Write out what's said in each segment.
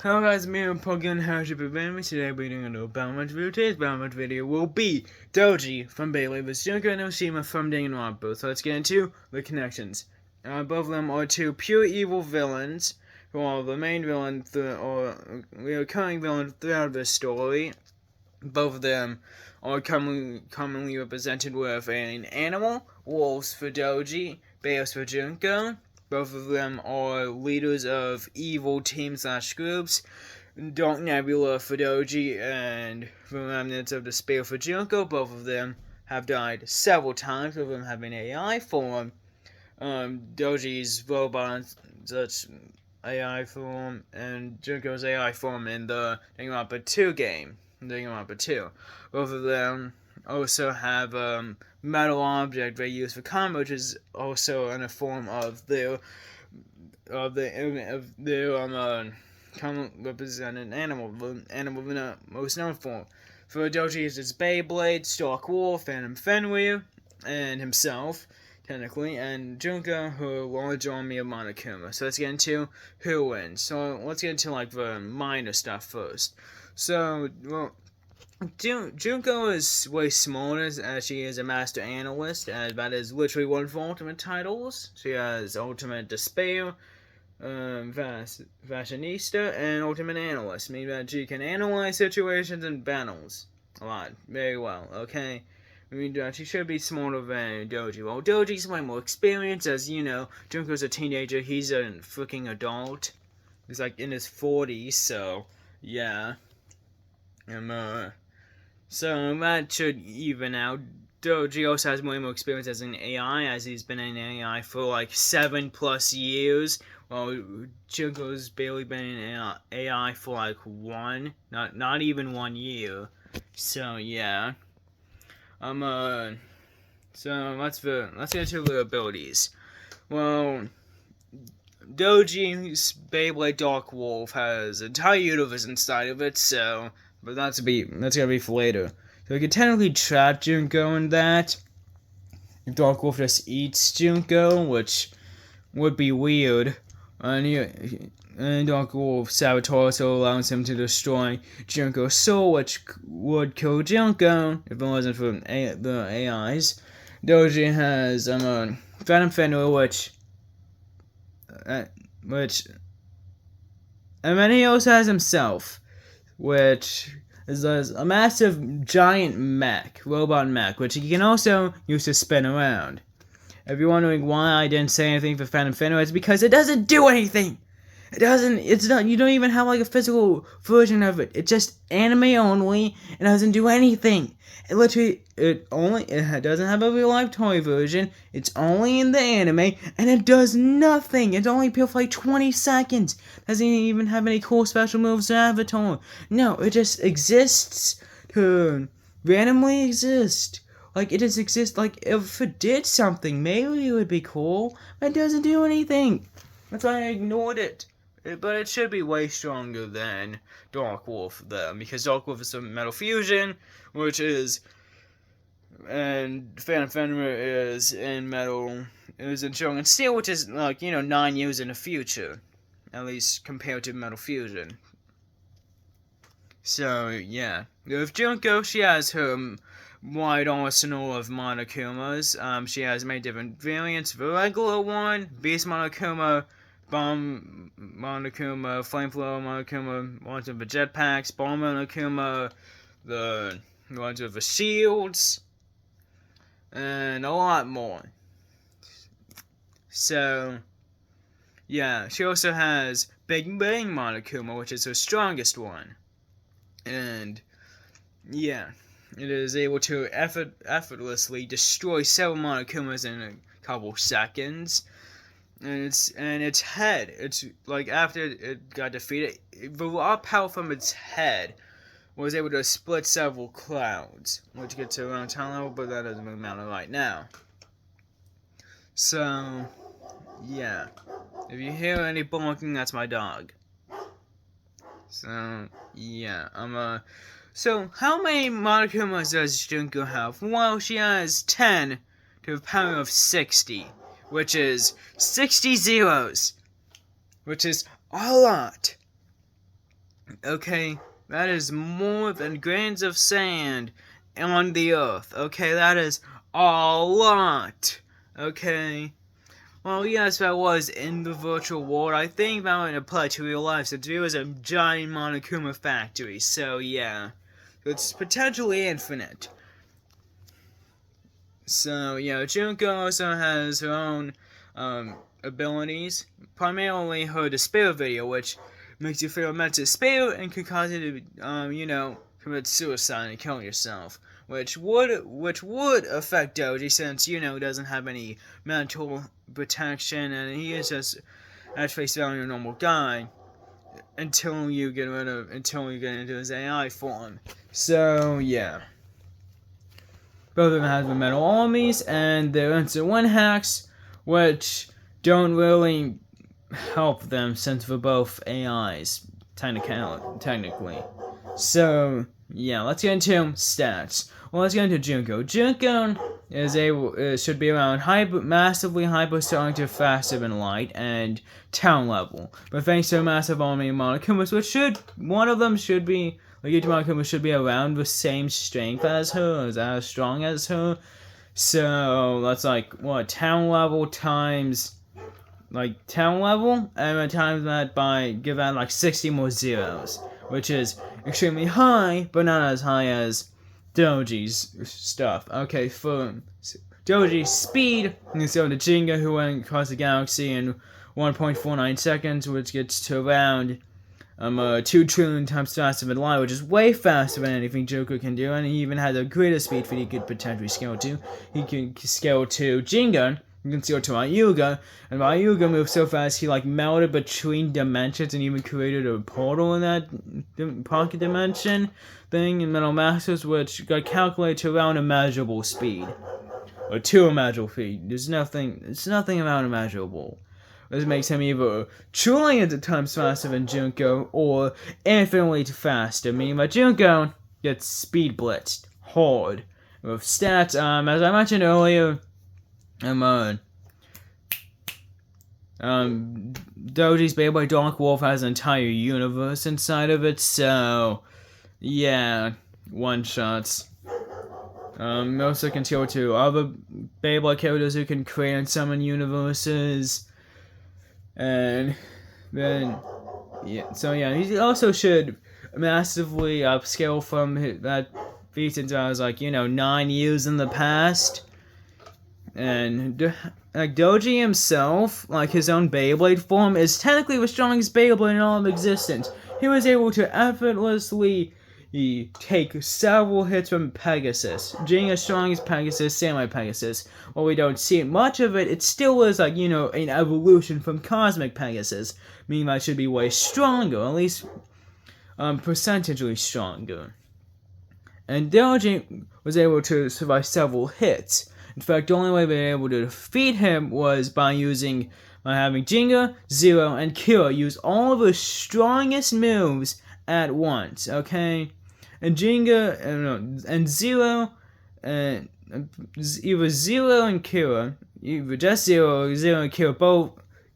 Hello guys, me and Pokemon Heritage Advantage. Today we're doing a new battle match video. Today's battle match video will be Doji from Beyblade vs Junko and Enoshima from Danganronpa. So let's get into the connections. Both of them are two pure evil villains who are the main villain or recurring villain throughout the story. Both of them are commonly represented with an animal, wolves for Doji, bears for Junko. Both of them are leaders of evil teams/groups. Dark Nebula for Doji and the remnants of Despair for Junko. Both of them have died several times, both of them have an AI form. Doji's robot, such AI form, and Junko's AI form in the Danganronpa 2 game. Danganronpa 2. Both of them also have metal object they use for combat, which is also in a form of their common represented animal, the animal most known form. For Doji is its Beyblade, Stark Wolf, Phantom Fenrir, and himself, technically, and Junko, her large army of Monokuma. So let's get into who wins. So let's get into like the minor stuff first. So, well, Junko is way smaller as she is a master analyst, and that is literally one of her ultimate titles. She has Ultimate Despair, Fashionista, and Ultimate Analyst, meaning that she can analyze situations and battles a lot, very well, okay? I mean, she should be smarter than Doji. Well, Doji's way more experienced, as you know, Junko's a teenager, he's a freaking adult. He's like in his 40s, so, yeah. So that should even out. Doji also has way more experience as an AI, as he's been an AI for like 7+ years. While Junko's barely been an AI for like not even 1 year. So yeah. So let's get into the abilities. Well, Doji's Beyblade Dark Wolf has an entire universe inside of it, so. But that's gonna be for later. So we could technically trap Junko in that. If Dark Wolf just eats Junko, which would be weird. And Dark Wolf Saboteur also allows him to destroy Junko's soul, which would kill Junko if it wasn't for the AIs. Doji has Phantom Fenrir, which and then he also has himself, which is a massive giant robot mech, which he can also use to spin around. If you're wondering why I didn't say anything for Phantom Fenrir, it's because it doesn't do anything! You don't even have like a physical version of it. It's just anime only, and doesn't do anything. It doesn't have a real life toy version. It's only in the anime, and it does nothing. It's only appeared for like 20 seconds. Doesn't even have any cool special moves or avatar. No, it just exists to randomly exist. Like, it just exists. Like, if it did something, maybe it would be cool. But it doesn't do anything. That's why I ignored it. But it should be way stronger than Dark Wolf, though, because Dark Wolf is a Metal Fusion, and Phantom Fenrir is in Strong and Steel, which is, 9 years in the future, at least compared to Metal Fusion. So, yeah. With Junko, she has her wide arsenal of Monokumas. She has many different variants. The regular one, Beast Monokuma, Bomb Monokuma, Flamethrower Monokuma, ones with the jetpacks, Bomb Monokuma, the ones with the shields, and a lot more. So, yeah, she also has Big Bang Monokuma, which is her strongest one. And, yeah, it is able to effortlessly destroy several Monokumas in a couple seconds. And its head, it's like after it got defeated, the raw power from its head was able to split several clouds, which gets to around town level, but that doesn't really matter right now. So, yeah. If you hear any barking, that's my dog. So, yeah, So, how many Monokumas does Junko have? Well, she has 10 to the power of 60. Which is 60 zeros. Which is a lot. Okay, that is more than grains of sand on the earth. Okay, that is a lot. Okay. Well, yes, that was in the virtual world. I think that would apply to real life since it was a giant Monokuma factory. So yeah, it's potentially infinite. So yeah, Junko also has her own abilities, primarily her despair video, which makes you feel immense despair and could cause you to, commit suicide and kill yourself, which would affect Doji since doesn't have any mental protection and he is just at face value a normal guy until you get into his AI form. So yeah. Both of them have the metal armies and their instant win hacks, which don't really help them since they're both AIs, technically. So, yeah, let's get into stats. Well, let's get into Junko. Junko should be around massively hypersonic to faster than light and town level. But thanks to a massive army of Monokumas, one of them should be, like each Monokuma should be around the same strength as her, as strong as her. So, that's town level times, town level, and then times that by, give that 60 more zeros, which is extremely high, but not as high as Doji's stuff. Okay, for Doji's speed, let's go to Jinga, who went across the galaxy in 1.49 seconds, which gets to around 2 trillion times faster than light, which is way faster than anything Junko can do, and he even has a greater speed that he could potentially scale to. He can scale to Jinga, you can scale to Ryuga, and Ryuga moves so fast he melted between dimensions and even created a portal in that pocket dimension thing in Metal Masters, which got calculated to around immeasurable speed. Or to immeasurable speed. It's nothing about immeasurable. This makes him either trillions of times faster than Junko or infinitely faster, meaning that Junko gets speed blitzed hard. With stats, as I mentioned earlier, Doji's Beyblade Dark Wolf has an entire universe inside of it, so yeah, one-shots. Also can go to other Beyblade characters who can create and summon universes. And then, yeah, so yeah, he also should massively upscale from that feat since I was 9 years in the past. And Doji himself, his own Beyblade form, is technically the strongest Beyblade in all of existence. He was able to effortlessly take several hits from Pegasus. Jinga's strongest Pegasus, semi-Pegasus. While we don't see much of it, it still is an evolution from Cosmic Pegasus, meaning that it should be way stronger, at least percentage stronger. And Doji was able to survive several hits. In fact, the only way they were able to defeat him was by having Jinga, Zero, and Kira use all of the strongest moves at once, okay? And Jinga, and Zero, and either Zero and Kira, either just Zero or Zero and Kira,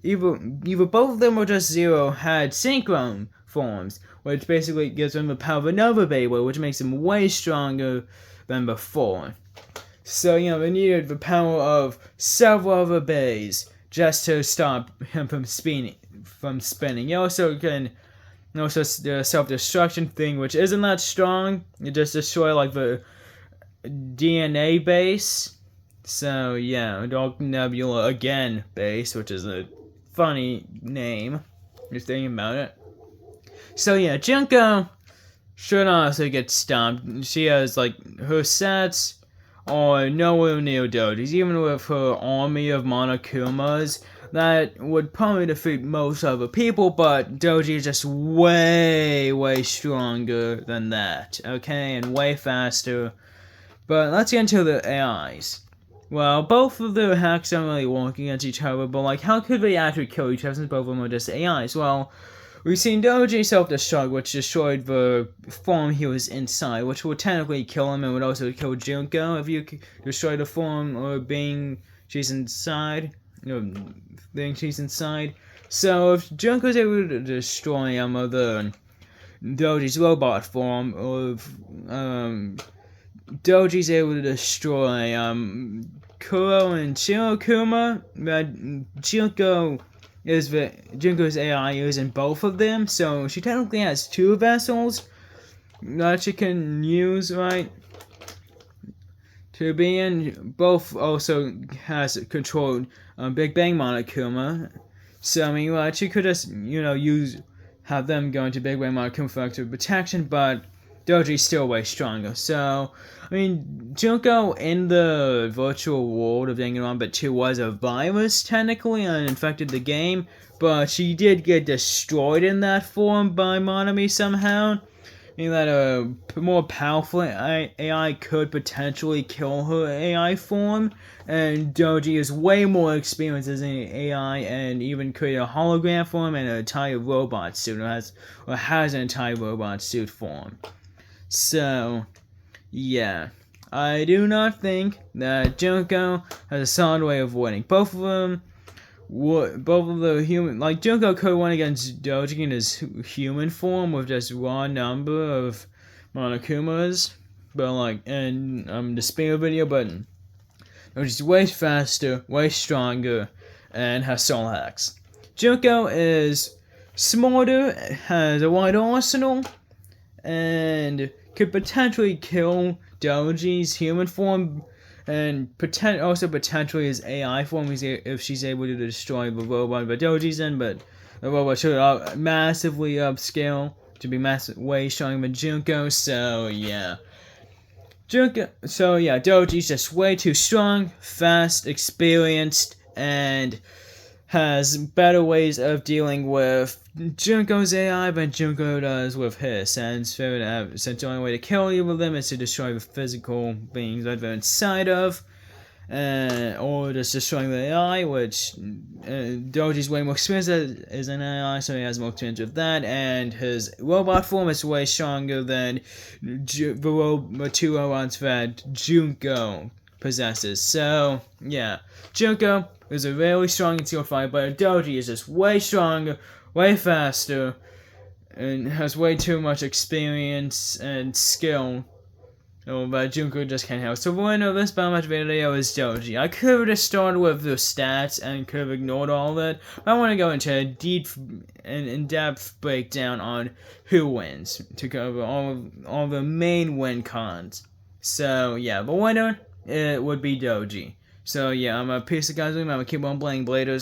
either both of them or just Zero had synchron forms, which basically gives them the power of another Beyblade, which makes them way stronger than before. So, they needed the power of several other bays just to stop him from spinning. He also can the self-destruction thing, which isn't that strong. It just destroy the DNA base. So yeah, Dark Nebula again base, which is a funny name. Just thinking about it. So yeah, Junko should also get stopped. She has her sets are nowhere near Doji's, even with her army of Monokumas. That would probably defeat most other people, but Doji is just way, way stronger than that, okay? And way faster. But let's get into the AIs. Well, both of the hacks aren't really working against each other, but how could they actually kill each other since both of them are just AIs? Well, we've seen Doji self-destruct, which destroyed the form he was inside, which would technically kill him and would also kill Junko if you destroy the form or being she's inside. Being she's inside. So if Junko's able to destroy him, then Doji's robot form of Doji's able to destroy Kuro and Shirokuma, but Junko's AI is in both of them, so she technically has 2 vessels that she can use, right? To be in. Both also has controlled Big Bang Monokuma, so I mean, she could just have them go into Big Bang Monokuma for extra protection, but Doji's still way stronger. So, I mean, Junko in the virtual world of Danganronpa 2 was a virus, technically, and infected the game, but she did get destroyed in that form by Monami somehow. I mean, that a more powerful AI could potentially kill her AI form, and Doji is way more experienced as an AI and even created a hologram form and an entire robot suit, or has an entire robot suit form. So, yeah. I do not think that Junko has a solid way of winning. Both of the human, like Junko could win against Doji in his human form with just raw number of Monokumas, but in the spinner video, but Doji's way faster, way stronger, and has soul hacks. Junko is smarter, has a wide arsenal, and could potentially kill Doji's human form, and also potentially his AI form if she's able to destroy the robot that Doji's in, but the robot should massively upscale to be way stronger than Junko, so yeah. Doji's just way too strong, fast, experienced, and has better ways of dealing with Junko's AI than Junko does with his, since the only way to kill either of them is to destroy the physical beings that they're inside of, or just destroying the AI, which Doji's way more experienced as an AI, so he has more experience with that, and his robot form is way stronger than the 2 robots that Junko possesses. So, yeah. Junko is a really strong and skilled fighter, but Doji is just way stronger, way faster, and has way too much experience and skill that Junko just can't have. So the winner of this battle match video is Doji. I could have just started with the stats and could have ignored all that, but I want to go into a deep and in-depth breakdown on who wins, to cover all the main win cons. So yeah, the winner, it would be Doji. So yeah, I'm a peace of guys. I'm gonna keep on playing Bladers.